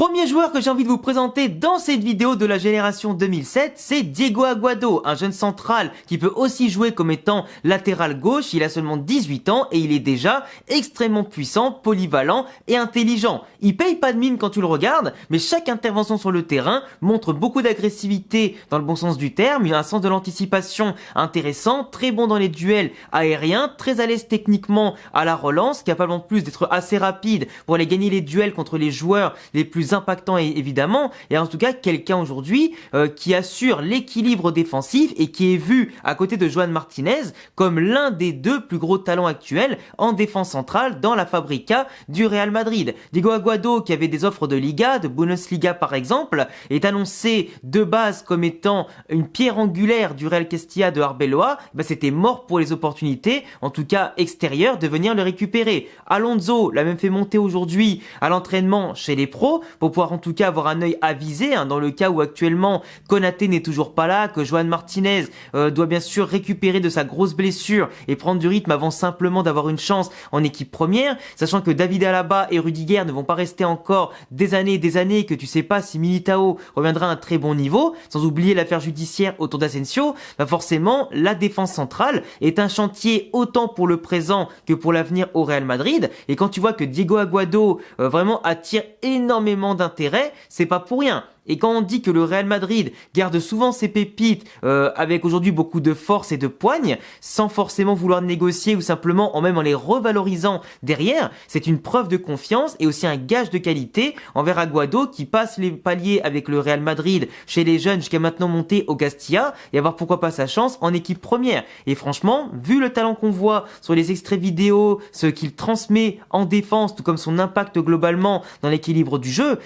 Premier joueur que j'ai envie de vous présenter dans cette vidéo de la génération 2007, c'est Diego Aguado, un jeune central qui peut aussi jouer comme étant latéral gauche. Il a seulement 18 ans et il est déjà extrêmement puissant, polyvalent et intelligent. Il paye pas de mine quand tu le regardes, mais chaque intervention sur le terrain montre beaucoup d'agressivité dans le bon sens du terme. Il a un sens de l'anticipation intéressant, très bon dans les duels aériens, très à l'aise techniquement à la relance, capable en plus d'être assez rapide pour aller gagner les duels contre les joueurs les plus impactant évidemment, et en tout cas quelqu'un aujourd'hui qui assure l'équilibre défensif et qui est vu à côté de Joan Martinez comme l'un des deux plus gros talents actuels en défense centrale dans la Fabrica du Real Madrid. Diego Aguado, qui avait des offres de Liga, de Bundesliga par exemple, est annoncé de base comme étant une pierre angulaire du Real Castilla de Arbeloa. C'était mort pour les opportunités, en tout cas extérieures, de venir le récupérer. Alonso l'a même fait monter aujourd'hui à l'entraînement chez les pros, pour pouvoir en tout cas avoir un œil avisé dans le cas où actuellement Konaté n'est toujours pas là, que Joan Martinez doit bien sûr récupérer de sa grosse blessure et prendre du rythme avant simplement d'avoir une chance en équipe première, sachant que David Alaba et Rudiger ne vont pas rester encore des années et des années, que tu sais pas si Militao reviendra à un très bon niveau, sans oublier l'affaire judiciaire autour d'Asensio. Forcément la défense centrale est un chantier autant pour le présent que pour l'avenir au Real Madrid, et quand tu vois que Diego Aguado vraiment attire énormément d'intérêt, c'est pas pour rien. Et quand on dit que le Real Madrid garde souvent ses pépites avec aujourd'hui beaucoup de force et de poigne, sans forcément vouloir négocier ou simplement en les revalorisant derrière, c'est une preuve de confiance et aussi un gage de qualité envers Aguado, qui passe les paliers avec le Real Madrid chez les jeunes jusqu'à maintenant monter au Castilla et avoir pourquoi pas sa chance en équipe première. Et franchement, vu le talent qu'on voit sur les extraits vidéo, ce qu'il transmet en défense, tout comme son impact globalement dans l'équilibre du jeu,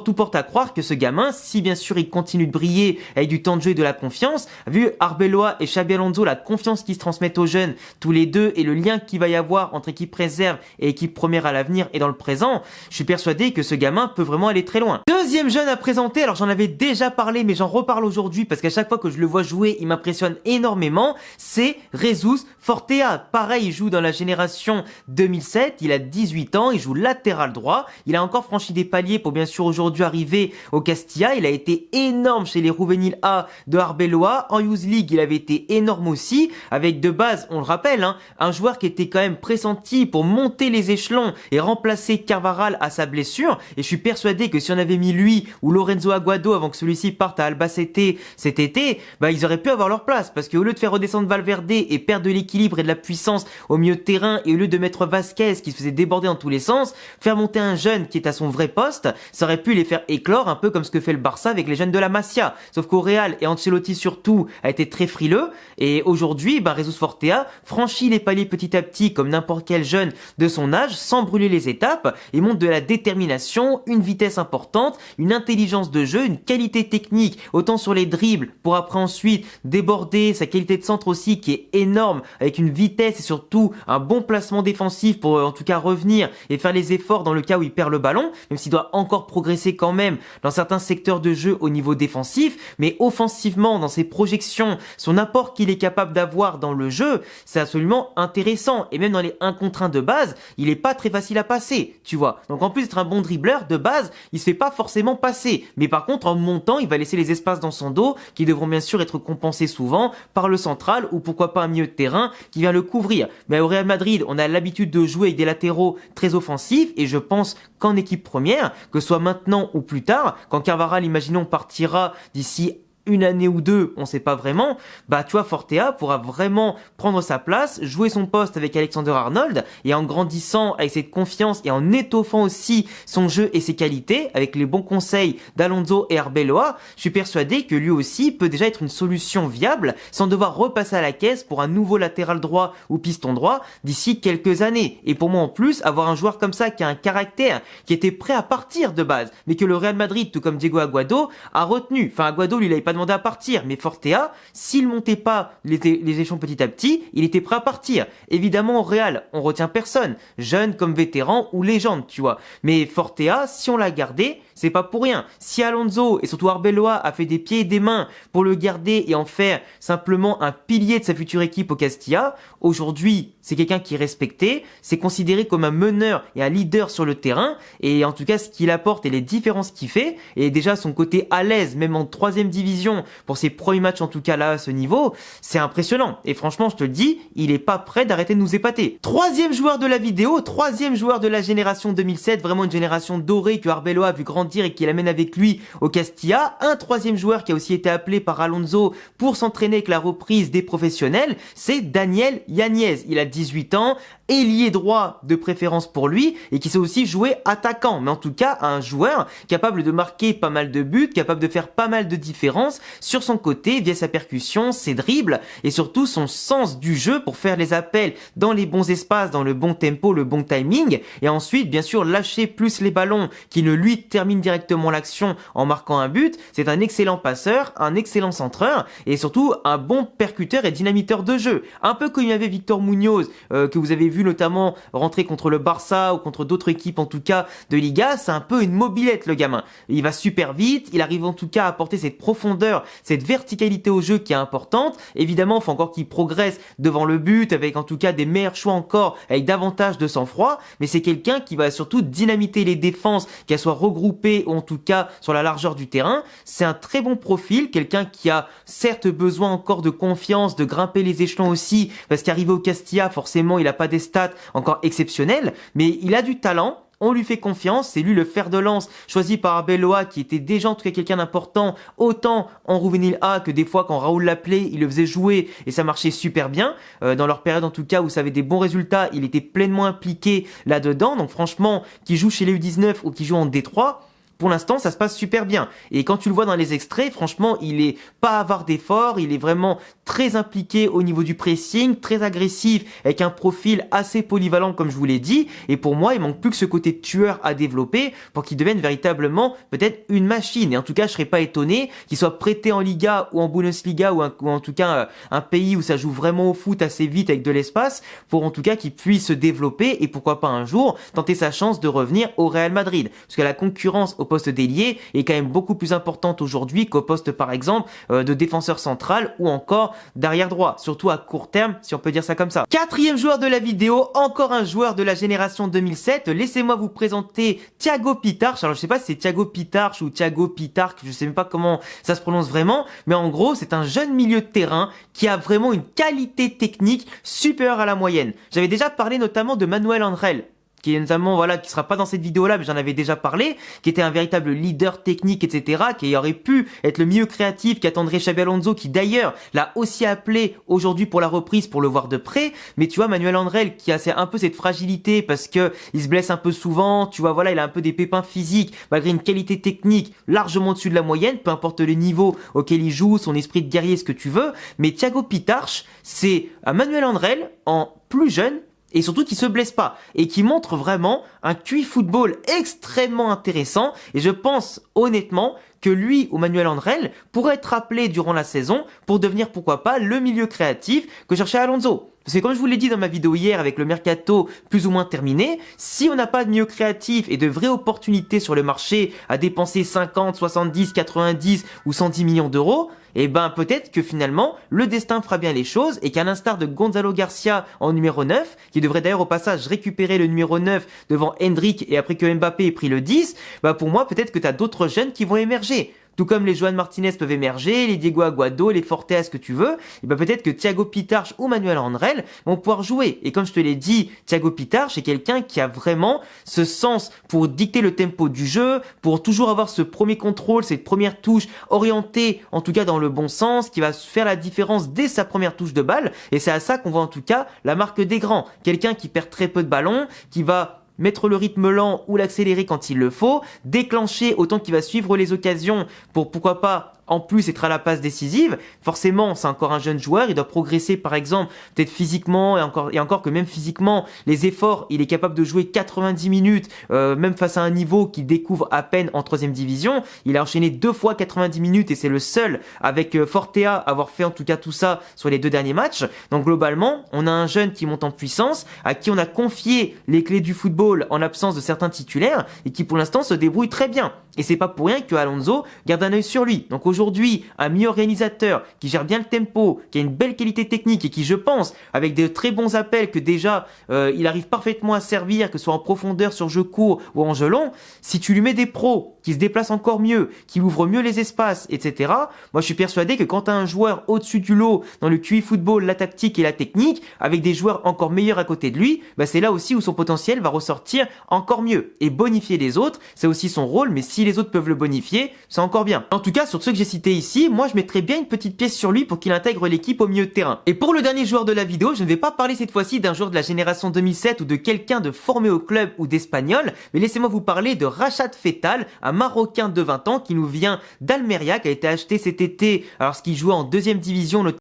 tout porte à croire que ce gamin, si bien sûr il continue de briller avec du temps de jeu et de la confiance, vu Arbeloa et Xabi Alonso, la confiance qu'ils se transmettent aux jeunes tous les deux et le lien qu'il va y avoir entre équipe réserve et équipe première à l'avenir et dans le présent, je suis persuadé que ce gamin peut vraiment aller très loin. Deuxième jeune à présenter, alors j'en avais déjà parlé mais j'en reparle aujourd'hui parce qu'à chaque fois que je le vois jouer, il m'impressionne énormément, c'est Jesus Fortea. Pareil, il joue dans la génération 2007, il a 18 ans, il joue latéral droit, il a encore franchi des paliers pour bien sûr aujourd'hui arriver au Castilla. Il a été énorme chez les Juvenil A de Arbeloa. En Youth League, il avait été énorme aussi, avec de base, on le rappelle, un joueur qui était quand même pressenti pour monter les échelons et remplacer Carvajal à sa blessure. Et je suis persuadé que si on avait mis lui ou Lorenzo Aguado avant que celui-ci parte à Albacete cet été, ils auraient pu avoir leur place, parce qu'au lieu de faire redescendre Valverde et perdre de l'équilibre et de la puissance au milieu de terrain, et au lieu de mettre Vasquez qui se faisait déborder dans tous les sens, faire monter un jeune qui est à son vrai poste, ça aurait pu les faire éclore un peu comme ce que fait le Barça avec les jeunes de la Masia. Sauf qu'au Real, et Ancelotti surtout, a été très frileux, et aujourd'hui, Jesus Fortea franchit les paliers petit à petit comme n'importe quel jeune de son âge, sans brûler les étapes, et montre de la détermination, une vitesse importante, une intelligence de jeu, une qualité technique, autant sur les dribbles, pour après ensuite déborder, sa qualité de centre aussi qui est énorme, avec une vitesse et surtout un bon placement défensif pour en tout cas revenir et faire les efforts dans le cas où il perd le ballon, même s'il doit encore progresser quand même dans certains secteurs de jeu au niveau défensif, mais offensivement dans ses projections, son apport qu'il est capable d'avoir dans le jeu, c'est absolument intéressant. Et même dans les 1 contre 1 de base, il est pas très facile à passer, tu vois. Donc en plus d'être un bon dribbleur de base, il se fait pas forcément passer, mais par contre en montant, il va laisser les espaces dans son dos qui devront bien sûr être compensés souvent par le central ou pourquoi pas un milieu de terrain qui vient le couvrir. Mais au Real Madrid, on a l'habitude de jouer avec des latéraux très offensifs, et je pense qu'en équipe première, que ce soit maintenant ou plus tard, quand Carvajal, imaginons, partira d'ici une année ou deux, on sait pas vraiment, tu vois, Fortea pourra vraiment prendre sa place, jouer son poste avec Alexander Arnold, et en grandissant avec cette confiance et en étoffant aussi son jeu et ses qualités, avec les bons conseils d'Alonso et Arbeloa, je suis persuadé que lui aussi peut déjà être une solution viable, sans devoir repasser à la caisse pour un nouveau latéral droit ou piston droit d'ici quelques années. Et pour moi en plus, avoir un joueur comme ça qui a un caractère, qui était prêt à partir de base, mais que le Real Madrid, tout comme Diego Aguado, a retenu. Enfin, Aguado, lui, il avait pas demandé à partir, mais Fortea, s'il montait pas les échelons petit à petit, il était prêt à partir. Évidemment, au Real, on retient personne, jeune comme vétéran ou légende, tu vois. Mais Fortea, si on l'a gardé, c'est pas pour rien. Si Alonso et surtout Arbeloa a fait des pieds et des mains pour le garder et en faire simplement un pilier de sa future équipe au Castilla, aujourd'hui, c'est quelqu'un qui est respecté, c'est considéré comme un meneur et un leader sur le terrain, et en tout cas, ce qu'il apporte et les différences qu'il fait, et déjà son côté à l'aise, même en 3e division, pour ses premiers matchs en tout cas là, à ce niveau, c'est impressionnant. Et franchement, je te le dis, il est pas prêt d'arrêter de nous épater. 3e joueur de la vidéo, 3e joueur de la génération 2007, vraiment une génération dorée que Arbeloa a vu grandir et qui l'amène avec lui au Castilla. Un 3e joueur qui a aussi été appelé par Alonso pour s'entraîner avec la reprise des professionnels, c'est Daniel Yanez. Il a 18 ans, ailier droit de préférence pour lui et qui sait aussi jouer attaquant, mais en tout cas un joueur capable de marquer pas mal de buts, capable de faire pas mal de différences sur son côté via sa percussion, ses dribbles et surtout son sens du jeu pour faire les appels dans les bons espaces, dans le bon tempo, le bon timing et ensuite bien sûr lâcher plus les ballons qui ne lui termine directement l'action en marquant un but. C'est un excellent passeur, un excellent centreur et surtout un bon percuteur et dynamiteur de jeu, un peu comme il y avait Victor Munoz que vous avez vu notamment rentrer contre le Barça ou contre d'autres équipes en tout cas de Liga. C'est un peu une mobilette le gamin, il va super vite, il arrive en tout cas à apporter cette profondeur, cette verticalité au jeu qui est importante. Évidemment, il faut encore qu'il progresse devant le but avec en tout cas des meilleurs choix encore, avec davantage de sang-froid, mais c'est quelqu'un qui va surtout dynamiter les défenses, qu'elles soient regroupées ou en tout cas sur la largeur du terrain. C'est un très bon profil, quelqu'un qui a certes besoin encore de confiance, de grimper les échelons aussi, parce qu'arrivé au Castilla, forcément il a pas des stats encore exceptionnelles, mais il a du talent. On lui fait confiance, c'est lui le fer de lance choisi par Arbeloa qui était déjà en tout cas quelqu'un d'important autant en Juvenil A que des fois quand Raoul l'appelait, il le faisait jouer et ça marchait super bien. Dans leur période en tout cas où ça avait des bons résultats, il était pleinement impliqué là-dedans. Donc franchement, qui joue chez les U19 ou qui joue en D3, pour l'instant, ça se passe super bien. Et quand tu le vois dans les extraits, franchement, il est pas avare d'efforts, il est vraiment très impliqué au niveau du pressing, très agressif, avec un profil assez polyvalent comme je vous l'ai dit. Et pour moi, il manque plus que ce côté tueur à développer pour qu'il devienne véritablement peut-être une machine. Et en tout cas, je serais pas étonné qu'il soit prêté en Liga ou en Bundesliga ou en tout cas un pays où ça joue vraiment au foot assez vite avec de l'espace pour en tout cas qu'il puisse se développer et pourquoi pas un jour tenter sa chance de revenir au Real Madrid. Parce que la concurrence au poste d'ailier est quand même beaucoup plus importante aujourd'hui qu'au poste par exemple de défenseur central ou encore d'arrière droit, surtout à court terme si on peut dire ça comme ça. 4e joueur de la vidéo, encore un joueur de la génération 2007, laissez-moi vous présenter Thiago Pitarch. Alors je sais pas si c'est Thiago Pitarch ou Thiago Pitarch, je sais même pas comment ça se prononce vraiment, mais en gros c'est un jeune milieu de terrain qui a vraiment une qualité technique supérieure à la moyenne. J'avais déjà parlé notamment de Manuel Angel, qui est notamment, voilà, qui sera pas dans cette vidéo-là, mais j'en avais déjà parlé, qui était un véritable leader technique, etc., qui aurait pu être le milieu créatif qu'attendrait Xabi Alonso, qui d'ailleurs l'a aussi appelé aujourd'hui pour la reprise pour le voir de près. Mais tu vois, Manuel Angel, qui a un peu cette fragilité parce que il se blesse un peu souvent, tu vois, voilà, il a un peu des pépins physiques, malgré une qualité technique largement au-dessus de la moyenne, peu importe le niveau auquel il joue, son esprit de guerrier, ce que tu veux. Mais Thiago Pitarch, c'est un Manuel Angel en plus jeune, et surtout qui se blesse pas et qui montre vraiment un QI football extrêmement intéressant. Et je pense honnêtement que lui ou Manuel Angel pourrait être appelé durant la saison pour devenir pourquoi pas le milieu créatif que cherchait Alonso. Parce que comme je vous l'ai dit dans ma vidéo hier avec le mercato plus ou moins terminé, si on n'a pas de milieu créatif et de vraies opportunités sur le marché à dépenser 50, 70, 90 ou 110 millions d'euros, et ben peut-être que finalement le destin fera bien les choses et qu'à l'instar de Gonzalo Garcia en numéro 9, qui devrait d'ailleurs au passage récupérer le numéro 9 devant Hendrick et après que Mbappé ait pris le 10, bah pour moi peut-être que tu as d'autres jeunes qui vont émerger. Tout comme les Joan Martinez peuvent émerger, les Diego Aguado, les Fortes, ce que tu veux, et ben peut-être que Thiago Pitarch ou Manuel Angel vont pouvoir jouer. Et comme je te l'ai dit, Thiago Pitarch est quelqu'un qui a vraiment ce sens pour dicter le tempo du jeu, pour toujours avoir ce premier contrôle, cette première touche orientée, en tout cas dans le bon sens, qui va faire la différence dès sa première touche de balle. Et c'est à ça qu'on voit en tout cas la marque des grands. Quelqu'un qui perd très peu de ballons, qui va mettre le rythme lent ou l'accélérer quand il le faut, déclencher autant qu'il va suivre les occasions pour pourquoi pas en plus être à la passe décisive. Forcément, c'est encore un jeune joueur, il doit progresser par exemple, peut-être physiquement, et encore que même physiquement, les efforts, il est capable de jouer 90 minutes, même face à un niveau qu'il découvre à peine en 3e division. Il a enchaîné 2 fois 90 minutes et c'est le seul avec Fortea à avoir fait en tout cas tout ça sur les 2 derniers matchs. Donc globalement, on a un jeune qui monte en puissance, à qui on a confié les clés du football en l'absence de certains titulaires et qui pour l'instant se débrouille très bien. Et c'est pas pour rien que Alonso garde un œil sur lui. Donc aujourd'hui, un mi-organisateur qui gère bien le tempo, qui a une belle qualité technique et qui, je pense, avec de très bons appels que déjà il arrive parfaitement à servir, que ce soit en profondeur sur jeu court ou en jeu long, si tu lui mets des pros qui se déplacent encore mieux, qui ouvrent mieux les espaces, etc. Moi, je suis persuadé que quand tu as un joueur au-dessus du lot dans le QI football, la tactique et la technique, avec des joueurs encore meilleurs à côté de lui, bah c'est là aussi où son potentiel va ressortir encore mieux. Et bonifier les autres, c'est aussi son rôle, mais si les autres peuvent le bonifier, c'est encore bien. En tout cas, sur ceux que j'ai cités ici, moi je mettrais bien une petite pièce sur lui pour qu'il intègre l'équipe au milieu de terrain. Et pour le dernier joueur de la vidéo, je ne vais pas parler cette fois-ci d'un joueur de la génération 2007 ou de quelqu'un de formé au club ou d'espagnol, mais laissez-moi vous parler de Rachat Fetal, un Marocain de 20 ans qui nous vient d'Almeria, qui a été acheté cet été alors qu'il jouait en 2e division,